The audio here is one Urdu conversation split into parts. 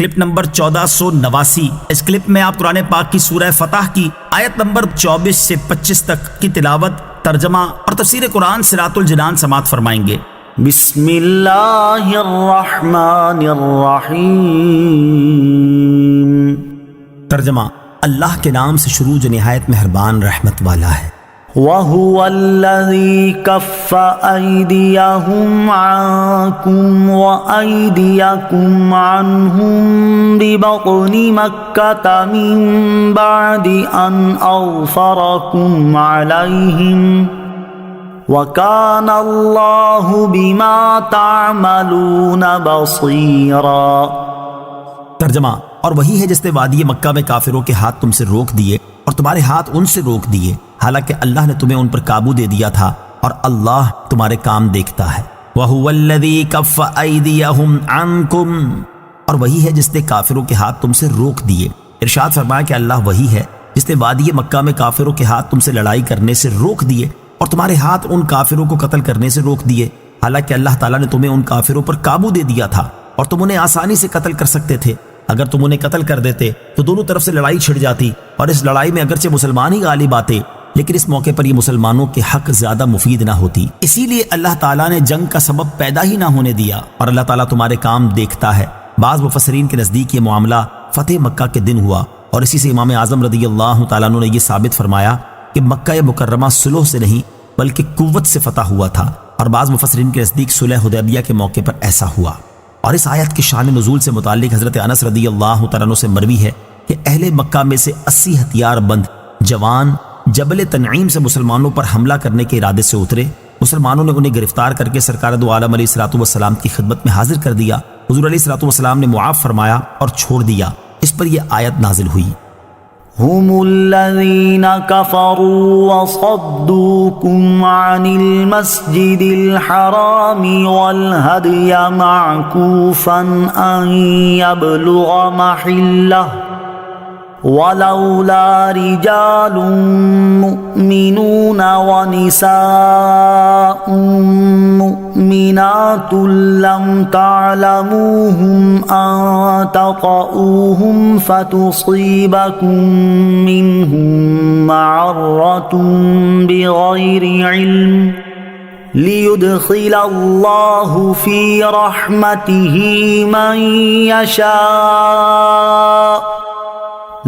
Clip number 1489۔ اس کلپ میں آپ قرآن پاک کی سورہ فتح کی آیت نمبر 24 سے 25 تک کی تلاوت، ترجمہ اور تفسیر قرآن صراط الجنان سماعت فرمائیں گے۔ بسم اللہ الرحمن الرحیم۔ ترجمہ، اللہ کے نام سے شروع جو نہایت مہربان رحمت والا ہے۔ وَهُوَ الَّذِي كَفَّ أَيْدِيَهُمْ عَنكُمْ وَأَيْدِيَكُمْ عَنْهُمْ بِبَطْنِ مَكَّةَ مِنْ بَعْدِ أَنْ أَظْفَرَكُمْ عَلَيْهِمْ وَكَانَ اللَّهُ بِمَا تَعْمَلُونَ بَصِيرًا۔ ترجمہ، اور وہی ہے جس نے وادی مکہ میں کافروں کے ہاتھ تم سے روک دیے اور تمہارے ہاتھ ان سے روک دیے، حالانکہ اللہ نے تمہیں ان پر قابو دے دیا تھا اور اللہ تمہارے کام دیکھتا ہے۔ وَهُوَ الَّذِي كَفَّ أَيْدِيَهُمْ عَنْكُمْ، اور وہی ہے جس نے کافروں کے ہاتھ تم سے روک دیے۔ ارشاد فرمایا کہ اللہ وہی ہے جس نے وادی مکہ میں کافروں کے ہاتھ تم سے لڑائی کرنے سے روک دیے اور تمہارے ہاتھ ان کافروں کو قتل کرنے سے روک دیے، حالانکہ اللہ تعالیٰ نے تمہیں ان کافروں پر قابو دے دیا تھا اور تم انہیں آسانی سے قتل کر سکتے تھے۔ اگر تم انہیں قتل کر دیتے تو دونوں طرف سے لڑائی چھڑ جاتی اور اس لڑائی میں اگرچہ مسلمان ہی غالب آتے، لیکن اس موقع پر یہ مسلمانوں کے حق زیادہ مفید نہ ہوتی، اسی لیے اللہ تعالیٰ نے جنگ کا سبب پیدا ہی نہ ہونے دیا اور اللہ تعالیٰ تمہارے کام دیکھتا ہے۔ بعض مفسرین کے نزدیک یہ معاملہ فتح مکہ کے دن ہوا اور اسی سے امام اعظم رضی اللہ تعالیٰ عنہ نے یہ ثابت فرمایا کہ مکہ مکرمہ صلح سے نہیں بلکہ قوت سے فتح ہوا تھا، اور بعض مفسرین کے نزدیک صلح حدیبیہ کے موقع پر ایسا ہوا۔ اور اس آیت کی شان نزول سے متعلق حضرت انس رضی اللہ تعالیٰ عنہ سے مروی ہے کہ اہل مکہ میں سے 80 ہتھیار بند جوان جبل تنعیم سے مسلمانوں پر حملہ کرنے کے ارادے سے اترے۔ مسلمانوں نے انہیں گرفتار کر کے سرکار دو عالم علیہ الصلوۃ والسلام کی خدمت میں حاضر کر دیا۔ حضور علیہ الصلوۃ والسلام نے معاف فرمایا اور چھوڑ دیا۔ اس پر یہ آیت نازل ہوئی۔ هم الذين كفروا وصدوكم عن المسجد الحرام والهدي معكوفا أن يبلغ محله ولولا رجال مؤمنون ونساء مؤمنات لم تعلموهم أن تطؤوهم فتصيبكم منهم معرة بغير علم ليدخل الله في رحمته من يشاء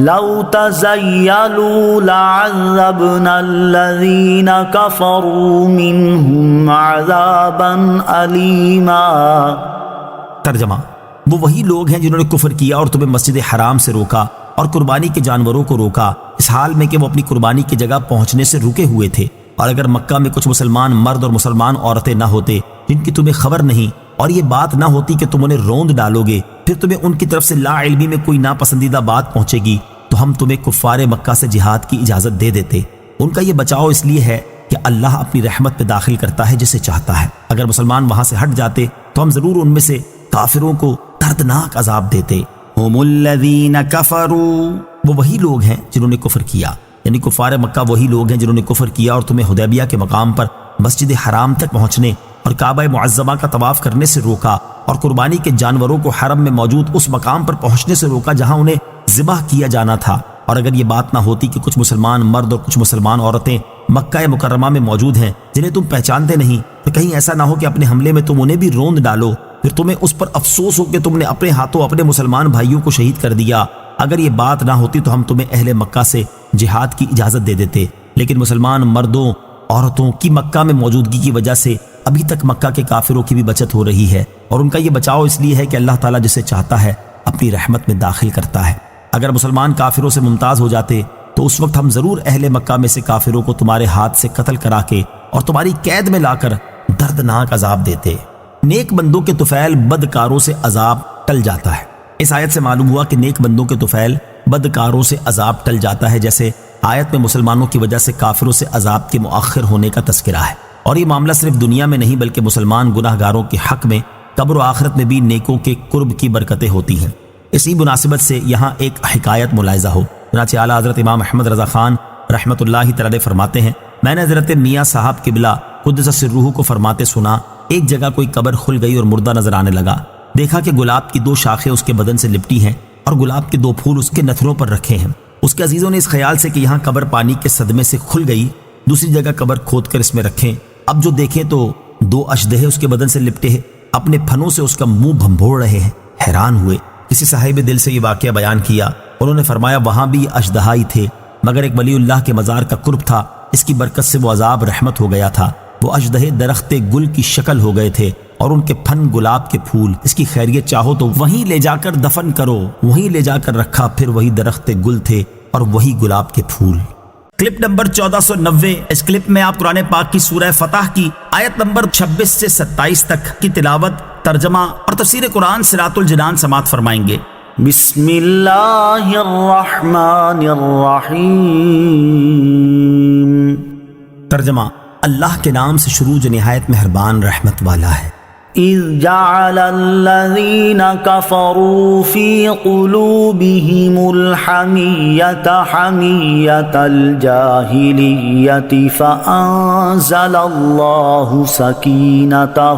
لو تزيلوا لعذبنا الذين كفروا منهم عذابا أليما۔ ترجمہ، وہ وہی لوگ ہیں جنہوں نے کفر کیا اور تمہیں مسجد حرام سے روکا اور قربانی کے جانوروں کو روکا، اس حال میں کہ وہ اپنی قربانی کی جگہ پہنچنے سے رکے ہوئے تھے، اور اگر مکہ میں کچھ مسلمان مرد اور مسلمان عورتیں نہ ہوتے جن کی تمہیں خبر نہیں اور یہ بات نہ ہوتی کہ تم انہیں روند ڈالو گے، پھر تمہیں ان کی طرف سے لا علمی میں کوئی ناپسندیدہ بات پہنچے گی تو ہم تمہیں کفار مکہ سے جہاد کی اجازت دے دیتے۔ ان کا یہ بچاؤ اس لیے ہے کہ اللہ اپنی رحمت میں داخل کرتا ہے جسے چاہتا ہے۔ اگر مسلمان وہاں سے ہٹ جاتے تو ہم ضرور ان میں سے کافروں کو دردناک عذاب دیتے۔ هم الذین کفروا، وہ وہی لوگ ہیں جنہوں نے کفر کیا، یعنی کفار مکہ وہی لوگ ہیں جنہوں نے کفر کیا اور تمہیں حدیبیہ کے مقام پر مسجد حرام تک پہنچنے اور کعبہ معظمہ کا طواف کرنے سے روکا اور قربانی کے جانوروں کو حرم میں موجود اس مقام پر پہنچنے سے روکا جہاں انہیں ذبح کیا جانا تھا۔ اور اگر یہ بات نہ ہوتی کہ کچھ مسلمان مرد اور کچھ مسلمان عورتیں مکہ مکرمہ میں موجود ہیں جنہیں تم پہچانتے نہیں، تو کہیں ایسا نہ ہو کہ اپنے حملے میں تم انہیں بھی روند ڈالو، پھر تمہیں اس پر افسوس ہو کہ تم نے اپنے ہاتھوں اپنے مسلمان بھائیوں کو شہید کر دیا۔ اگر یہ بات نہ ہوتی تو ہم تمہیں اہل مکہ سے جہاد کی اجازت دے دیتے، لیکن مسلمان مردوں عورتوں کی مکہ میں موجودگی کی وجہ سے ابھی تک مکہ کے کافروں کی بھی بچت ہو رہی ہے، اور ان کا یہ بچاؤ اس لیے ہے کہ اللہ تعالیٰ جسے چاہتا ہے اپنی رحمت میں داخل کرتا ہے۔ اگر مسلمان کافروں سے ممتاز ہو جاتے تو اس وقت ہم ضرور اہل مکہ میں سے کافروں کو تمہارے ہاتھ سے قتل کرا کے اور تمہاری قید میں لا کر دردناک عذاب دیتے۔ نیک بندوں کے طفیل بدکاروں سے عذاب ٹل جاتا ہے۔ اس آیت سے معلوم ہوا کہ نیک بندوں کے طفیل بدکاروں سے عذاب ٹل جاتا ہے، جیسے آیت میں مسلمانوں کی وجہ سے کافروں سے عذاب کے مؤخر ہونے کا تذکرہ ہے۔ اور یہ معاملہ صرف دنیا میں نہیں بلکہ مسلمان گناہ گاروں کے حق میں قبر و آخرت میں بھی نیکوں کے قرب کی برکتیں ہوتی ہیں۔ اسی مناسبت سے یہاں ایک حکایت ملاحظہ ہو۔ چنانچہ اعلیٰ حضرت امام احمد رضا خان رحمۃ اللہ تعالی فرماتے ہیں، میں نے حضرت میاں صاحب قبلہ قدس سرہ کو فرماتے سنا، ایک جگہ کوئی قبر کھل گئی اور مردہ نظر آنے لگا۔ دیکھا کہ گلاب کی 2 شاخیں اس کے بدن سے لپٹی ہیں اور گلاب کے 2 پھول اس کے نتھنوں پر رکھے ہیں۔ اس کے عزیزوں نے اس خیال سے کہ یہاں قبر پانی کے صدمے سے کھل گئی، دوسری جگہ قبر کھود کر اس میں رکھیں۔ اب جو دیکھیں تو 2 اشدہے اس کے بدن سے لپٹے ہیں، اپنے پھنوں سے اس کا منہ بھنبھوڑ رہے ہیں۔ حیران ہوئے، کسی صاحب دل سے یہ واقعہ بیان کیا۔ انہوں نے فرمایا وہاں بھی اشدہا ہی تھے، مگر ایک ولی اللہ کے مزار کا قرب تھا، اس کی برکت سے وہ عذاب رحمت ہو گیا تھا۔ وہ اشدہے درخت گل کی شکل ہو گئے تھے اور ان کے پھن گلاب کے پھول۔ اس کی خیریت چاہو تو وہیں لے جا کر دفن کرو، وہیں لے جا کر رکھا، پھر وہی درخت گل تھے اور وہی گلاب کے پھول۔ Clip number 1490۔ اس کلپ میں آپ قرآن پاک کی سورہ فتح کی آیت نمبر 26 سے 27 تک کی تلاوت، ترجمہ اور تفسیر قرآن صراط الجنان سماعت فرمائیں گے۔ بسم اللہ الرحمن الرحیم۔ ترجمہ، اللہ کے نام سے شروع جو نہایت مہربان رحمت والا ہے۔ اذ جعل الذین کفروا فی قلوبہم الحمیۃ حمیۃ الجاہلیۃ فانزل اللہ سکینتہ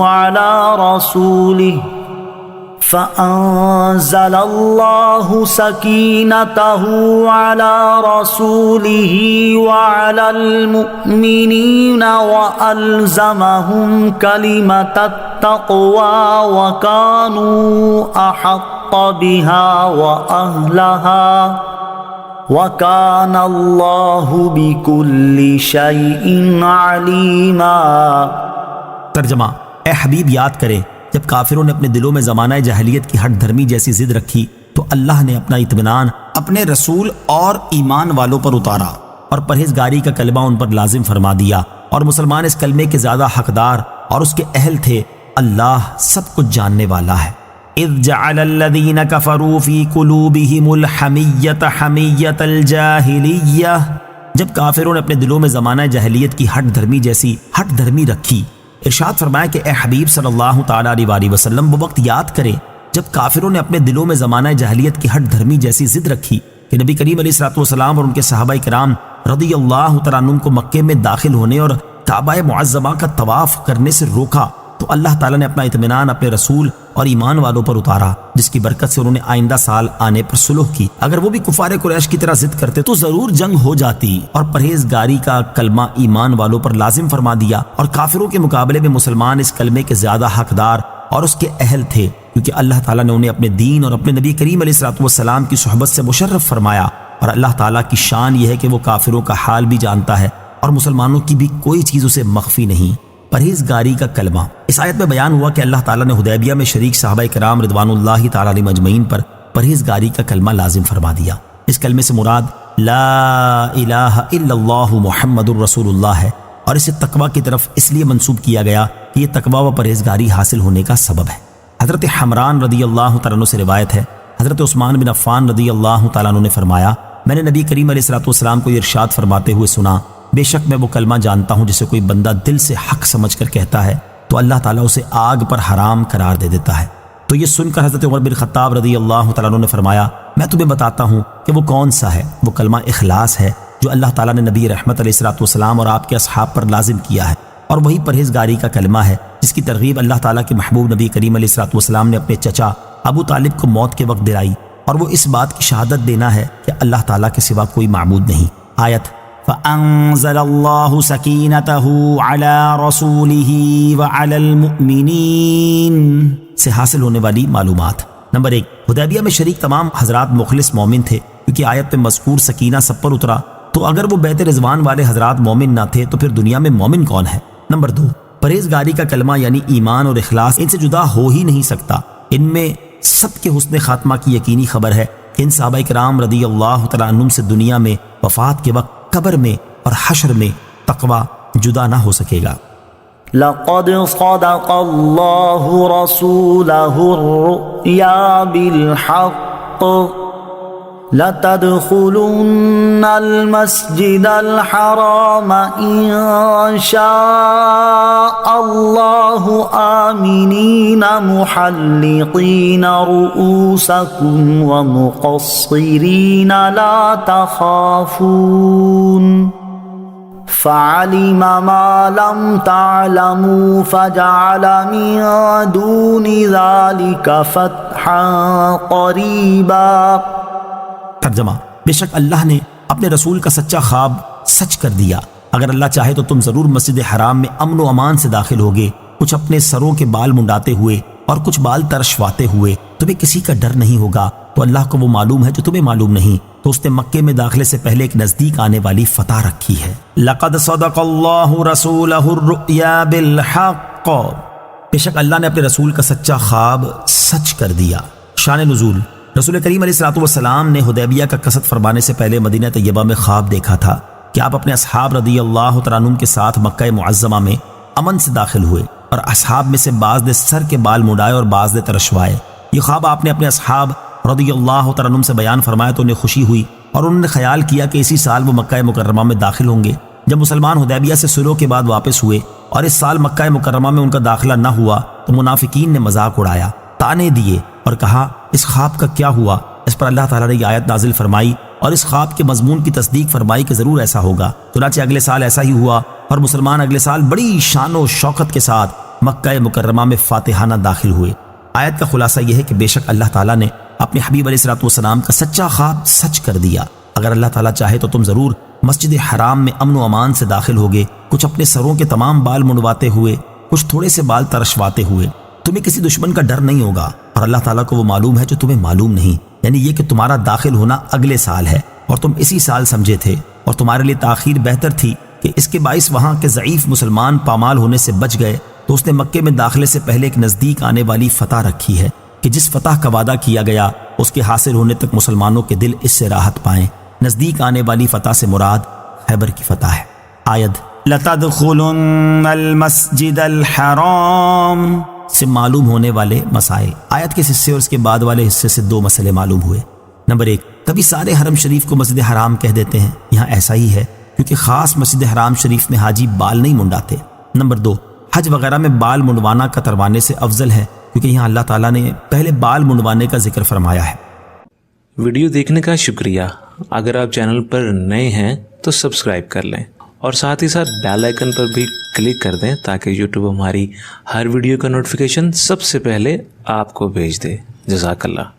علی رسولہ فأنزل الله سكينته على رسوله وعلى المؤمنين وألزمهم كلمة التقوى وكانوا أحق بها وأهلها وكان الله بكل شيء عليما۔ ترجمہ، اے حبیب یاد کرے جب کافروں نے اپنے دلوں میں زمانہ جاہلیت کی ہٹ دھرمی جیسی ضد رکھی تو اللہ نے اپنا اطمینان اپنے رسول اور ایمان والوں پر اتارا اور پرہیزگاری کا کلمہ ان پر لازم فرما دیا، اور مسلمان اس کلمے کے زیادہ حقدار اور اس کے اہل تھے۔ اللہ سب کچھ جاننے والا ہے۔ اذ جعل الذین کفروا فی قلوبہم الحمیۃ حمیۃ الجاہلیہ، جب کافروں نے اپنے دلوں میں زمانہ جاہلیت کی ہٹ دھرمی جیسی ہٹ دھرمی رکھی۔ ارشاد فرمایا کہ اے حبیب صلی اللہ تعالیٰ علیہ وسلم وہ وقت یاد کریں جب کافروں نے اپنے دلوں میں زمانہ جاہلیت کی ہٹ دھرمی جیسی ضد رکھی کہ نبی کریم علیہ الصلوۃ والسلام اور ان کے صحابہ کرام رضی اللہ تعالیٰ عنہم کو مکے میں داخل ہونے اور کعبہ معظمہ کا طواف کرنے سے روکا، تو اللہ تعالیٰ نے اپنا اطمینان اپنے رسول اور ایمان والوں پر اتارا، جس کی برکت سے انہوں نے آئندہ سال آنے پر صلح کی۔ اگر وہ بھی کفار قریش کی طرح ضد کرتے تو ضرور جنگ ہو جاتی، اور پرہیزگاری کا کلمہ ایمان والوں پر لازم فرما دیا، اور کافروں کے مقابلے میں مسلمان اس کلمے کے زیادہ حقدار اور اس کے اہل تھے، کیونکہ اللہ تعالیٰ نے انہیں اپنے دین اور اپنے نبی کریم علیہ الصلوۃ والسلام کی صحبت سے مشرف فرمایا۔ اور اللہ تعالیٰ کی شان یہ ہے کہ وہ کافروں کا حال بھی جانتا ہے اور مسلمانوں کی بھی کوئی چیز اسے مخفی نہیں۔ پرہیزگاری کا کلمہ، اس آیت میں بیان ہوا کہ اللہ تعالیٰ نے حدیبیہ میں شریک صحابہ کرام رضوان اللہ تعالیٰ علیہم اجمعین پر پرہیزگاری کا کلمہ لازم فرما دیا۔ اس کلمے سے مراد لا الہ الا اللہ محمد الرسول اللہ ہے، اور اسے تقوی کی طرف اس لیے منسوب کیا گیا کہ یہ تقوی و پرہیزگاری حاصل ہونے کا سبب ہے۔ حضرت حمران رضی اللہ تعالیٰ عنہ سے روایت ہے، حضرت عثمان بن عفان رضی اللہ تعالیٰ عنہ نے فرمایا میں نے نبی کریم علیہ الصلوۃ والسلام کو یہ ارشاد فرماتے ہوئے سنا، بے شک میں وہ کلمہ جانتا ہوں جسے کوئی بندہ دل سے حق سمجھ کر کہتا ہے تو اللہ تعالیٰ اسے آگ پر حرام قرار دے دیتا ہے۔ تو یہ سن کر حضرت عمر بن خطاب رضی اللہ تعالیٰ عنہ نے فرمایا میں تمہیں بتاتا ہوں کہ وہ کون سا ہے، وہ کلمہ اخلاص ہے جو اللہ تعالیٰ نے نبی رحمت علیہ الصلوۃ والسلام اور آپ کے اصحاب پر لازم کیا ہے، اور وہی پرہیزگاری کا کلمہ ہے جس کی ترغیب اللہ تعالیٰ کے محبوب نبی کریم علیہ الصلوۃ والسلام نے اپنے چچا ابو طالب کو موت کے وقت دلائی، اور وہ اس بات کی شہادت دینا ہے کہ اللہ تعالیٰ کے سوا کوئی معبود نہیں۔ آیت فَأَنزَلَ اللَّهُ سَكِينَتَهُ عَلَى رَسُولِهِ وَعَلَى الْمُؤْمِنِينَ سے حاصل ہونے والی معلومات۔ نمبر 1، حدیبیہ میں شریک تمام حضرات مخلص مومن تھے، کیونکہ آیت میں مذکور سکینہ سب پر اترا، تو اگر وہ بیت رضوان والے حضرات مومن نہ تھے تو پھر دنیا میں مومن کون ہے؟ نمبر 2، پرہیزگاری کا کلمہ یعنی ایمان اور اخلاص ان سے جدا ہو ہی نہیں سکتا۔ ان میں سب کے حسن خاتمہ کی یقینی خبر ہے کہ ان صحابہ کرام رضی اللہ تعالیٰ عنہم سے دنیا میں وفات کے وقت قبر میں اور حشر میں تقوی جدا نہ ہو سکے گا۔ لقد صدق اللہ رسولہ الرؤیا بالحق لتدخلن المسجد الحرام ان شاء اللہ آمنین محلقین رؤوسکم ومقصرین لا تخافون فعلم ما لم تعلموا فجعل من دون ذلك فتحا قریبا۔ ترجمہ: بے شک اللہ نے اپنے رسول کا سچا خواب سچ کر دیا۔ اگر اللہ چاہے تو تم ضرور مسجد حرام میں امن و امان سے داخل ہوگے، کچھ اپنے سروں کے بال منڈاتے ہوئے اور کچھ بال ترشواتے ہوئے۔ تمہیں کسی کا ڈر نہیں ہوگا، تو اللہ کو وہ معلوم ہے جو تمہیں معلوم نہیں۔ تو اس نے مکے میں داخلے سے پہلے ایک نزدیک آنے والی فتح رکھی ہے۔ لَقَدْ صَدَقَ اللَّهُ رَسُولَهُ الرُّؤْيَا بِالْحَقِّ، بے شک اللہ نے اپنے رسول کا سچا خواب سچ کر دیا۔ شان نزول: رسول کریم علیہ الصلوۃ والسلام نے حدیبیہ کا قصد فرمانے سے پہلے مدینہ طیبہ میں خواب دیکھا تھا کہ آپ اپنے اصحاب رضی اللہ تعالیٰ عنہم کے ساتھ مکہ معظمہ میں امن سے داخل ہوئے، اور اصحاب میں سے بعض نے سر کے بال مڈائے اور بعض نے ترشوائے۔ یہ خواب آپ نے اپنے اصحاب رضی اللہ تعالیٰ عنہم سے بیان فرمایا تو انہیں خوشی ہوئی، اور انہوں نے خیال کیا کہ اسی سال وہ مکہ مکرمہ میں داخل ہوں گے۔ جب مسلمان حدیبیہ سے صلح کے بعد واپس ہوئے اور اس سال مکہ مکرمہ میں ان کا داخلہ نہ ہوا تو منافقین نے مذاق اڑایا، طعنے دیے اور کہا اس خواب کا کیا ہوا؟ اس پر اللہ تعالیٰ نے یہ آیت نازل فرمائی اور اس خواب کے مضمون کی تصدیق فرمائی کہ ضرور ایسا ہوگا۔ چنانچہ اگلے سال ایسا ہی ہوا، اور مسلمان اگلے سال بڑی شان و شوکت کے ساتھ مکہ مکرمہ میں فاتحانہ داخل ہوئے۔ آیت کا خلاصہ یہ ہے کہ بے شک اللہ تعالیٰ نے اپنے حبیب علیہ الصلوۃ والسلام کا سچا خواب سچ کر دیا۔ اگر اللہ تعالیٰ چاہے تو تم ضرور مسجد حرام میں امن و امان سے داخل ہوگے، کچھ اپنے سروں کے تمام بال منڈواتے ہوئے، کچھ تھوڑے سے بال ترشواتے ہوئے۔ تمہیں کسی دشمن کا ڈر نہیں ہوگا، اور اللہ تعالیٰ کو وہ معلوم ہے جو تمہیں معلوم نہیں، یعنی یہ کہ تمہارا داخل ہونا اگلے سال ہے اور تم اسی سال سمجھے تھے، اور تمہارے لیے تاخیر بہتر تھی کہ اس کے باعث وہاں کے ضعیف مسلمان پامال ہونے سے بچ گئے۔ تو اس نے مکے میں داخلے سے پہلے ایک نزدیک آنے والی فتح رکھی ہے کہ جس فتح کا وعدہ کیا گیا اس کے حاصل ہونے تک مسلمانوں کے دل اس سے راحت پائیں۔ نزدیک آنے والی فتح سے مراد خیبر کی فتح ہے۔ آیت لَتَدْخُلُنَّ الْمَسْجِدَ الْحَرَامَ سے معلوم ہونے والے مسائل۔ آیت کے حصے اور اس کے بعد والے حصے سے دو مسئلے معلوم ہوئے۔ نمبر 1، کبھی سارے حرم شریف کو مسجد حرام کہہ دیتے ہیں، یہاں ایسا ہی ہے کیونکہ خاص مسجد حرام شریف میں حاجی بال نہیں منڈاتے۔ نمبر 2، حج وغیرہ میں بال منڈوانا کتروانے سے افضل ہے کیونکہ یہاں اللہ تعالیٰ نے پہلے بال منڈوانے کا ذکر فرمایا ہے۔ ویڈیو دیکھنے کا شکریہ۔ اگر آپ چینل پر نئے ہیں تو سبسکرائب کر لیں، اور ساتھ ہی ساتھ بیل آئیکن پر بھی کلک کر دیں تاکہ یوٹیوب ہماری ہر ویڈیو کا نوٹیفیکیشن سب سے پہلے آپ کو بھیج دے۔ جزاک اللہ۔